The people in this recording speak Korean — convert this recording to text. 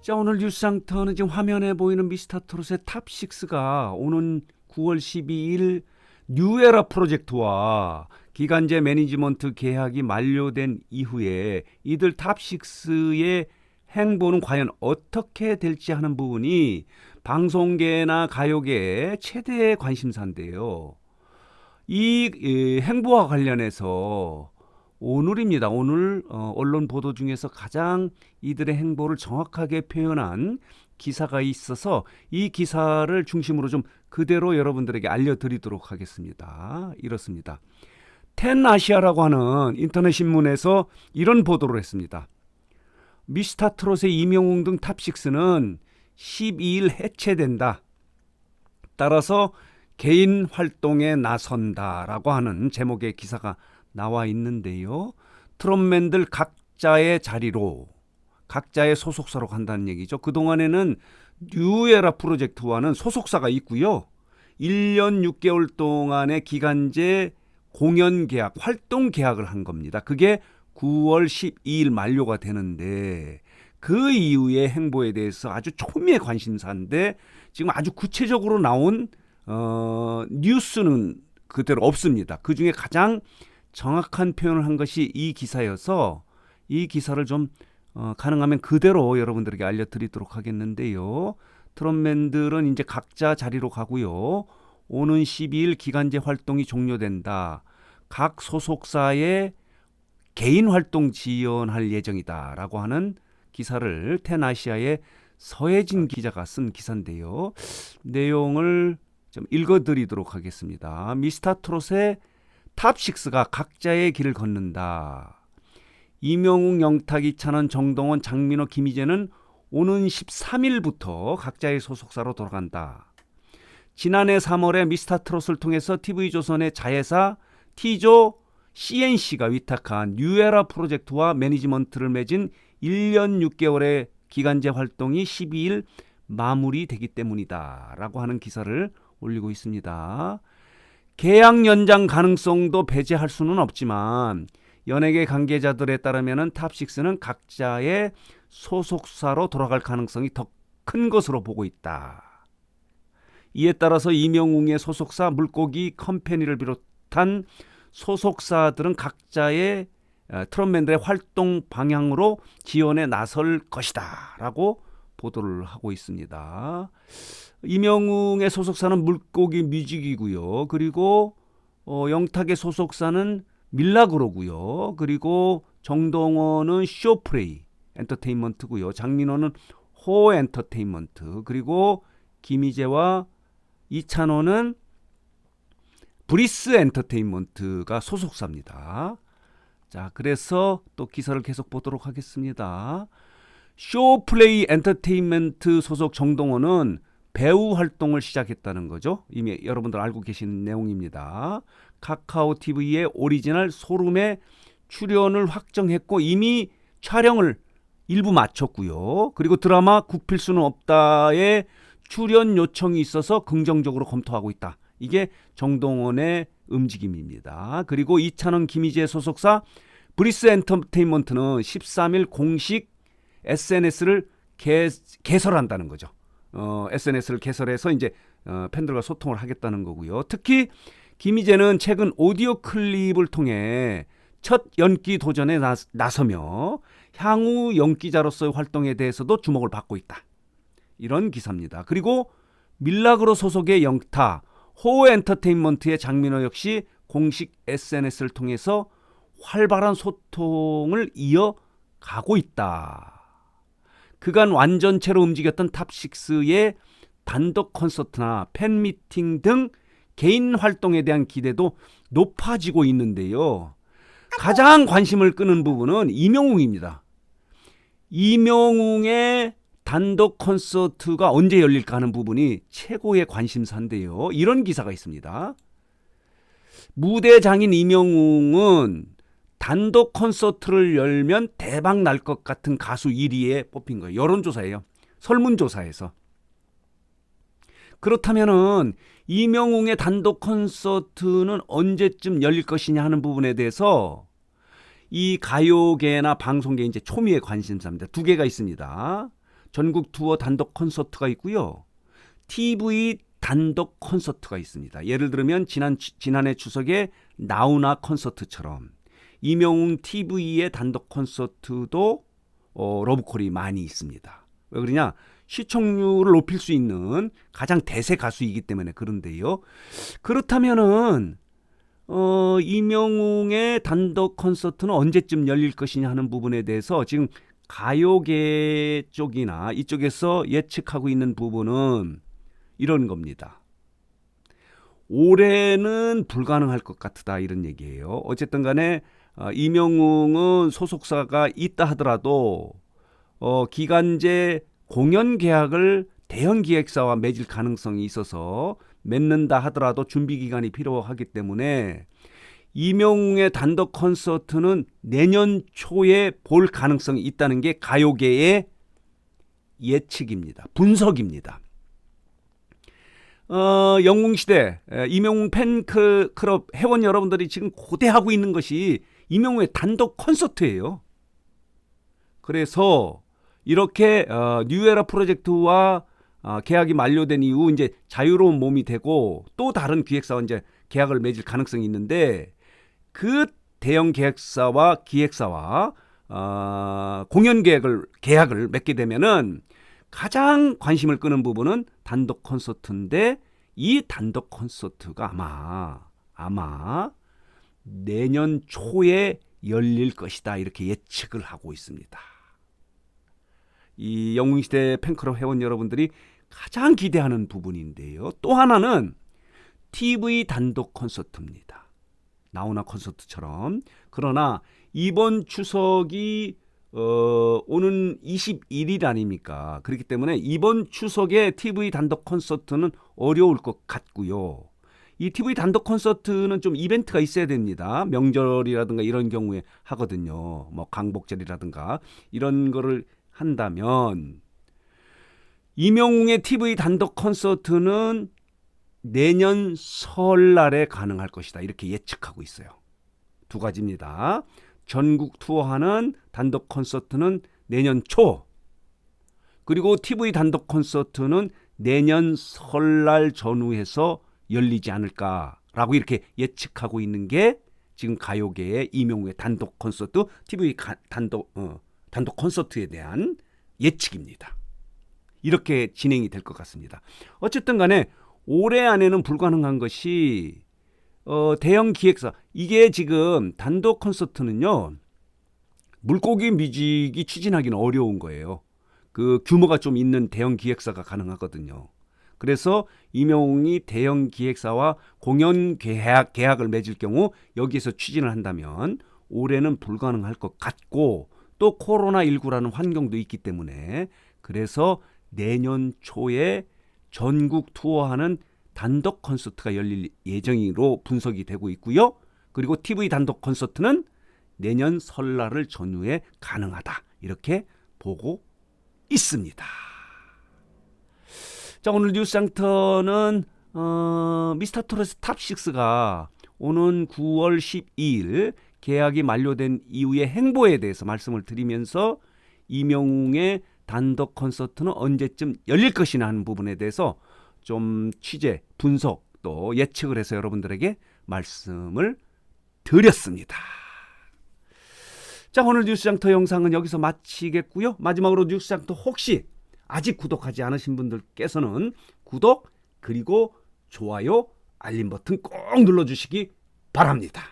자, 오늘 뉴스상터는 지금 화면에 보이는 미스터트롯의 탑6가 오는 9월 12일 뉴에라 프로젝트와 기간제 매니지먼트 계약이 만료된 이후에 이들 탑6의 행보는 과연 어떻게 될지 하는 부분이 방송계나 가요계의 최대의 관심사인데요. 이 행보와 관련해서 오늘입니다. 오늘 언론 보도 중에서 가장 이들의 행보를 정확하게 표현한 기사가 있어서 이 기사를 중심으로 좀 그대로 여러분들에게 알려드리도록 하겠습니다. 이렇습니다. 텐아시아라고 하는 인터넷 신문에서 이런 보도를 했습니다. 미스터트롯의 이명웅 등 탑6는 12일 해체된다. 따라서 개인 활동에 나선다라고 하는 제목의 기사가 나와 있는데요. 트롯맨들 각자의 자리로 각자의 소속사로 간다는 얘기죠. 그동안에는 뉴에라 프로젝트와는 소속사가 있고요. 1년 6개월 동안의 기간제 공연 계약, 활동 계약을 한 겁니다. 그게 9월 12일 만료가 되는데 그 이후의 행보에 대해서 아주 초미의 관심사인데 지금 아주 구체적으로 나온 뉴스는 그대로 없습니다. 그중에 가장 정확한 표현을 한 것이 이 기사여서 이 기사를 좀 가능하면 그대로 여러분들에게 알려드리도록 하겠는데요. 트롯맨들은 이제 각자 자리로 가고요. 오는 12일 기간제 활동이 종료된다. 각 소속사의 개인 활동 지원할 예정이다라고 하는 기사를 텐아시아의 서혜진 기자가 쓴 기사인데요. 내용을 좀 읽어드리도록 하겠습니다. 미스터트롯의 탑6가 각자의 길을 걷는다. 이명웅, 영탁, 이찬원, 정동원, 장민호, 김희재는 오는 13일부터 각자의 소속사로 돌아간다. 지난해 3월에 미스터트롯을 통해서 TV조선의 자회사 T조 CNC가 위탁한 뉴에라 프로젝트와 매니지먼트를 맺은 1년 6개월의 기간제 활동이 12일 마무리되기 때문이다 라고 하는 기사를 올리고 있습니다. 계약 연장 가능성도 배제할 수는 없지만 연예계 관계자들에 따르면 탑6는 각자의 소속사로 돌아갈 가능성이 더 큰 것으로 보고 있다. 이에 따라서 이명웅의 소속사 물고기 컴퍼니를 비롯한 소속사들은 각자의 트롯맨들의 활동 방향으로 지원에 나설 것이다 라고 보도를 하고 있습니다. 이명웅의 소속사는 물고기 뮤직이고요. 그리고 영탁의 소속사는 밀라그로고요. 그리고 정동원은 쇼프레이 엔터테인먼트고요. 장민호는 호 엔터테인먼트, 그리고 김희재와 이찬원은 브리스 엔터테인먼트가 소속사입니다. 자, 그래서 또 기사를 계속 보도록 하겠습니다. 쇼플레이 엔터테인먼트 소속 정동원은 배우 활동을 시작했다는 거죠. 이미 여러분들 알고 계시는 내용입니다. 카카오 TV의 오리지널 소름에 출연을 확정했고 이미 촬영을 일부 마쳤고요. 그리고 드라마 굽힐 수는 없다에 출연 요청이 있어서 긍정적으로 검토하고 있다. 이게 정동원의 움직임입니다. 그리고 이찬원, 김희재 소속사 브리스 엔터테인먼트는 13일 공식 SNS를 개설한다는 거죠. SNS를 개설해서 이제 팬들과 소통을 하겠다는 거고요. 특히 김희재는 최근 오디오 클립을 통해 첫 연기 도전에 나서며 향후 연기자로서의 활동에 대해서도 주목을 받고 있다. 이런 기사입니다. 그리고 밀라그로 소속의 영타, 호 엔터테인먼트의 장민호 역시 공식 SNS를 통해서 활발한 소통을 이어가고 있다. 그간 완전체로 움직였던 탑6의 단독 콘서트나 팬미팅 등 개인 활동에 대한 기대도 높아지고 있는데요. 가장 관심을 끄는 부분은 이명웅입니다. 이명웅의 단독 콘서트가 언제 열릴까 하는 부분이 최고의 관심사인데요. 이런 기사가 있습니다. 무대 장인 이명웅은 단독 콘서트를 열면 대박 날 것 같은 가수 1위에 뽑힌 거예요. 여론조사예요. 설문조사에서. 그렇다면은 이명웅의 단독 콘서트는 언제쯤 열릴 것이냐 하는 부분에 대해서 이 가요계나 방송계 이제 초미의 관심사입니다. 두 개가 있습니다. 전국 투어 단독 콘서트가 있고요. TV 단독 콘서트가 있습니다. 예를 들면 지난해 추석에 나훈아 콘서트처럼 이명웅 TV의 단독 콘서트도 러브콜이 많이 있습니다. 왜 그러냐? 시청률을 높일 수 있는 가장 대세 가수이기 때문에 그런데요. 그렇다면은 이명웅의 단독 콘서트는 언제쯤 열릴 것이냐 하는 부분에 대해서 지금 가요계 쪽이나 이쪽에서 예측하고 있는 부분은 이런 겁니다. 올해는 불가능할 것 같다 이런 얘기예요. 어쨌든 간에 이명웅은 소속사가 있다 하더라도 기간제 공연 계약을 대형 기획사와 맺을 가능성이 있어서 맺는다 하더라도 준비 기간이 필요하기 때문에 이명웅의 단독 콘서트는 내년 초에 볼 가능성이 있다는 게 가요계의 예측입니다. 분석입니다. 영웅시대 이명웅 팬클럽 회원 여러분들이 지금 고대하고 있는 것이 이명웅의 단독 콘서트예요. 그래서 이렇게 뉴에라 프로젝트와 계약이 만료된 이후 이제 자유로운 몸이 되고 또 다른 기획사와 이제 계약을 맺을 가능성이 있는데 그 대형 기획사와 공연 계약을 맺게 되면은 가장 관심을 끄는 부분은 단독 콘서트인데 이 단독 콘서트가 아마 내년 초에 열릴 것이다 이렇게 예측을 하고 있습니다. 이 영웅시대 팬클럽 회원 여러분들이 가장 기대하는 부분인데요. 또 하나는 TV 단독 콘서트입니다. 나훈아 콘서트처럼. 그러나 이번 추석이 오는 21일 아닙니까? 그렇기 때문에 이번 추석에 TV 단독 콘서트는 어려울 것 같고요. 이 TV 단독 콘서트는 좀 이벤트가 있어야 됩니다. 명절이라든가 이런 경우에 하거든요. 뭐 강복절이라든가 이런 거를 한다면 이명웅의 TV 단독 콘서트는 내년 설날에 가능할 것이다. 이렇게 예측하고 있어요. 두 가지입니다. 전국 투어하는 단독 콘서트는 내년 초, 그리고 TV 단독 콘서트는 내년 설날 전후해서 열리지 않을까라고 이렇게 예측하고 있는 게 지금 가요계의 이명웅의 단독 콘서트, TV 단독 콘서트에 대한 예측입니다. 이렇게 진행이 될 것 같습니다. 어쨌든 간에 올해 안에는 불가능한 것이 대형 기획사, 이게 지금 단독 콘서트는요 물고기 뮤직이 추진하기는 어려운 거예요. 그 규모가 좀 있는 대형 기획사가 가능하거든요. 그래서 이명웅이 대형 기획사와 공연 계약을 맺을 경우 여기에서 추진을 한다면 올해는 불가능할 것 같고, 또 코로나19라는 환경도 있기 때문에 그래서 내년 초에 전국 투어하는 단독 콘서트가 열릴 예정으로 분석이 되고 있고요. 그리고 TV 단독 콘서트는 내년 설날을 전후에 가능하다 이렇게 보고 있습니다. 자, 오늘 뉴스장터는 미스터트롯 탑6가 오는 9월 12일 계약이 만료된 이후의 행보에 대해서 말씀을 드리면서 이명웅의 단독 콘서트는 언제쯤 열릴 것이냐 하는 부분에 대해서 좀 취재, 분석 또 예측을 해서 여러분들에게 말씀을 드렸습니다. 자, 오늘 뉴스장터 영상은 여기서 마치겠고요. 마지막으로 뉴스장터 혹시 아직 구독하지 않으신 분들께서는 구독 그리고 좋아요, 알림 버튼 꼭 눌러주시기 바랍니다.